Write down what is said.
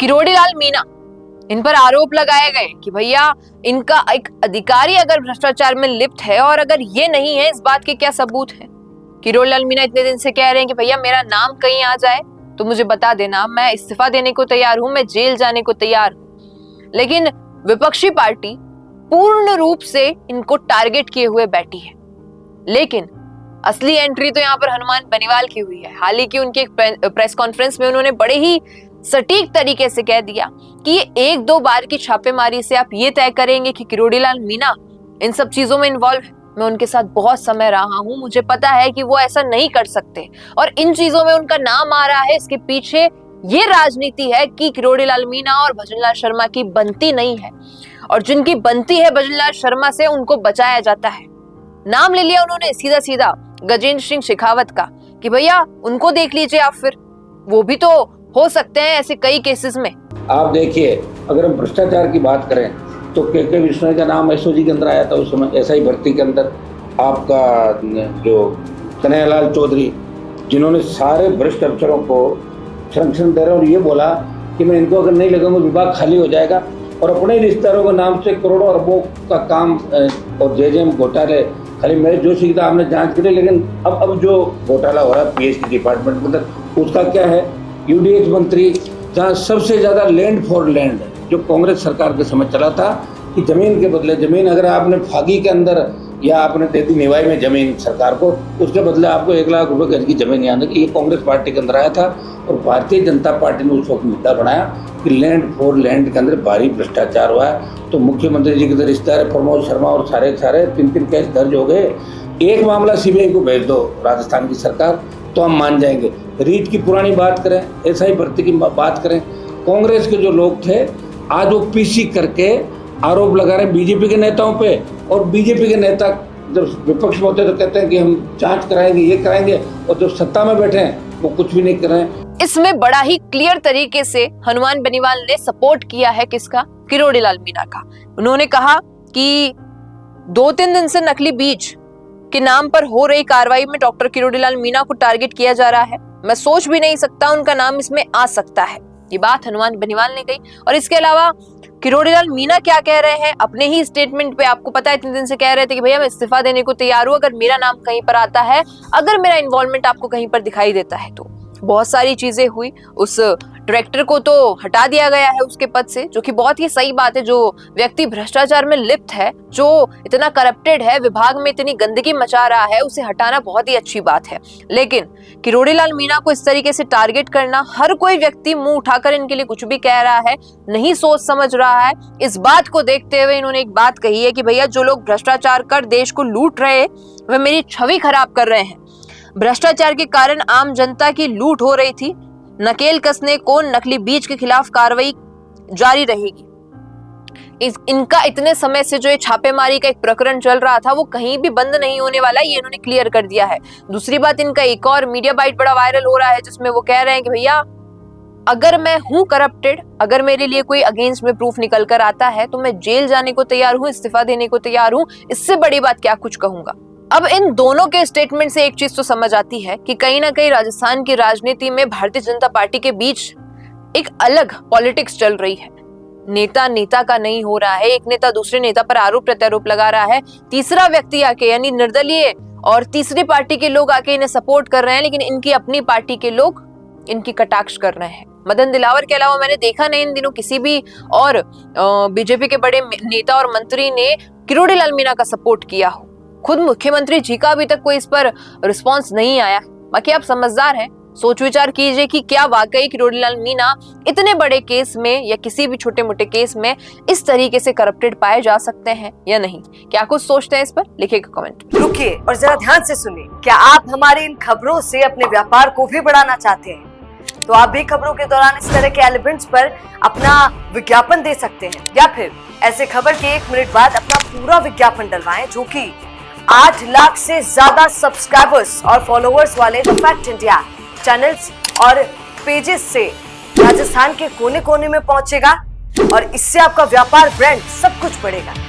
किरोड़ी लाल मीणा, इन पर आरोप लगाए गए कि भैया इनका एक अधिकारी अगर भ्रष्टाचार में लिप्त है और अगर ये नहीं है, इस बात के क्या सबूत है। किरोड़ी लाल मीणा इतने दिन से कह रहे हैं कि भैया मेरा नाम कहीं आ जाए तो मुझे बता देना, मैं इस्तीफा देने को तैयार हूं, मैं जेल जाने को तैयार हूं। लेकिन विपक्षी पार्टी पूर्ण रूप से इनको टारगेट किए हुए बैठी है। लेकिन असली एंट्री तो यहाँ पर हनुमान बेनीवाल की हुई है। हाल ही की उनकी एक प्रेस कॉन्फ्रेंस में उन्होंने बड़े ही सटीक तरीके से कह दिया कि ये एक दो बार की छापेमारी से आप ये तय करेंगे कि किरोड़ी लाल मीणा इन सब चीजों में इन्वॉल्व है। मैं उनके साथ बहुत समय रहा हूं, मुझे पता है कि वो ऐसा नहीं कर सकते और इन चीजों में उनका नाम आ रहा है, इसके पीछे ये राजनीति है कि किरोड़ी लाल मीणा और भजनलाल शर्मा की बनती नहीं है और जिनकी बनती है भजनलाल शर्मा से उनको बचाया जाता है। नाम ले लिया उन्होंने सीधा सीधा गजेंद्र सिंह शेखावत का कि भैया उनको देख लीजिए आप, फिर वो भी तो हो सकते हैं ऐसे कई केसेस में। आप देखिए, अगर हम भ्रष्टाचार की बात करें तो के विश्नोई का नाम एसओजी के अंदर आया था उस समय, एसआई भर्ती के अंदर। आपका जो कन्हैयालाल चौधरी, जिन्होंने सारे भ्रष्ट अफसरों को संरक्षण दे रहे और ये बोला कि मैं इनको अगर नहीं लगाऊंगा विभाग खाली हो जाएगा, और अपने ही रिश्तेदारों के नाम से करोड़ों अरबों का काम और जेजेएम घोटाले, खाली मेरे जो सीखा आपने जांच करी। लेकिन अब जो घोटाला हो रहा है पीएचडी डिपार्टमेंट के अंदर, उसका क्या है? यूडीएच मंत्री, जहाँ सबसे ज़्यादा लैंड फॉर लैंड जो कांग्रेस सरकार के समय चला था कि जमीन के बदले जमीन, अगर आपने फागी के अंदर या आपने दे दी निवाई में जमीन सरकार को, उसके बदले आपको 1 लाख रुपए गज की जमीन यानी कि ये कांग्रेस पार्टी के अंदर आया था। और भारतीय जनता पार्टी ने उस वक्त मुद्दा बनाया कि लैंड फॉर लैंड के अंदर भारी भ्रष्टाचार हुआ है। तो मुख्यमंत्री जी के रिश्तेदार प्रमोद शर्मा और सारे 3 केस दर्ज हो गए। एक मामला सीबीआई को भेज दो राजस्थान की सरकार, तो हम मान जाएंगे। रीट की पुरानी बात करें, एसआई भर्ती की बात करें, कांग्रेस के जो लोग थे आज वो पीसी करके आरोप लगा रहे हैं बीजेपी के नेताओं पे। और बीजेपी के नेता जब विपक्ष में होते हैं तो कहते हैं कि हम जांच कराएंगे, ये कराएंगे, और जब सत्ता में बैठे हैं वो कुछ भी नहीं कर रहे हैं। इसमें बड़ा ही क्लियर तरीके से हनुमान बेनीवाल ने सपोर्ट किया है किसका? किरोड़ी लाल मीणा का। उन्होंने कहा कि 2-3 दिन से नकली बीज के नाम पर हो रही कार्रवाई में डॉक्टर किरोड़ी लाल मीणा को टारगेट किया जा रहा है। मैं सोच भी नहीं सकता उनका नाम इसमें आ सकता है। ये बात हनुमान बेनीवाल ने कही। और इसके अलावा किरोड़ी लाल मीणा क्या कह रहे हैं अपने ही स्टेटमेंट पे, आपको पता है इतने दिन से कह रहे थे कि भैया मैं इस्तीफा देने को तैयार हूं अगर मेरा नाम कहीं पर आता है, अगर मेरा इन्वॉल्वमेंट आपको कहीं पर दिखाई देता है तो। बहुत सारी चीजें हुई, उस डायरेक्टर को तो हटा दिया गया है उसके पद से, जो कि बहुत ही सही बात है। जो व्यक्ति भ्रष्टाचार में लिप्त है, जो इतना करप्टेड है, विभाग में इतनी गंदगी मचा रहा है, उसे हटाना बहुत ही अच्छी बात है। लेकिन किरोड़ी लाल मीणा को इस तरीके से टारगेट करना, हर कोई व्यक्ति मुंह उठाकर इनके लिए कुछ भी कह रहा है, नहीं सोच समझ रहा है। इस बात को देखते हुए इन्होंने एक बात कही है कि भैया जो लोग भ्रष्टाचार कर देश को लूट रहे हैं वे मेरी छवि खराब कर रहे हैं। भ्रष्टाचार के कारण आम जनता की लूट हो रही थी, नकेल कसने को नकली बीज के खिलाफ कार्रवाई जारी रहेगी। इनका इतने समय से जो ये छापेमारी का एक प्रकरण चल रहा था वो कहीं भी बंद नहीं होने वाला, ये इन्होंने क्लियर कर दिया है। दूसरी बात, इनका एक और मीडिया बाइट बड़ा वायरल हो रहा है जिसमें वो कह रहे हैं कि भैया अगर मैं हूं करप्टेड, अगर मेरे लिए कोई अगेंस्ट में प्रूफ निकल कर आता है तो मैं जेल जाने को तैयार हूं, इस्तीफा देने को तैयार हूं, इससे बड़ी बात क्या कुछ कहूंगा। अब इन दोनों के स्टेटमेंट से एक चीज तो समझ आती है कि कहीं ना कहीं राजस्थान की राजनीति में भारतीय जनता पार्टी के बीच एक अलग पॉलिटिक्स चल रही है। नेता नेता का नहीं हो रहा है, एक नेता दूसरे नेता पर आरोप प्रत्यारोप लगा रहा है, तीसरा व्यक्ति आके यानी निर्दलीय और तीसरी पार्टी के लोग आके इन्हें सपोर्ट कर रहे हैं, लेकिन इनकी अपनी पार्टी के लोग इनकी कटाक्ष कर रहे हैं। मदन दिलावर के अलावा मैंने देखा नहीं इन दिनों किसी भी और बीजेपी के बड़े नेता और मंत्री ने किरोड़ी लाल मीणा का सपोर्ट किया हो। खुद मुख्यमंत्री जी का अभी तक कोई इस पर रिस्पांस नहीं आया। बाकी आप समझदार हैं, सोच विचार कीजिए कि क्या वाकई किरोड़ी लाल मीणा इतने बड़े केस में या किसी भी छोटे मोटे केस में इस तरीके से करप्टेड पाए जा सकते हैं या नहीं। क्या कुछ सोचते हैं इस पर, लिखिएगा कमेंट। रुकिए और जरा ध्यान से सुनिए। क्या आप हमारी इन खबरों से अपने व्यापार को भी बढ़ाना चाहते हैं? तो आप भी खबरों के दौरान इस तरह के एलिमेंट्स पर अपना विज्ञापन दे सकते हैं, या फिर ऐसे खबर के 1 मिनट बाद अपना पूरा विज्ञापन डलवाएं, जो कि 8 लाख से ज्यादा सब्सक्राइबर्स और फॉलोअर्स वाले द फैक्ट इंडिया चैनल्स और पेजेस से राजस्थान के कोने कोने में पहुंचेगा, और इससे आपका व्यापार, ब्रांड सब कुछ बढ़ेगा।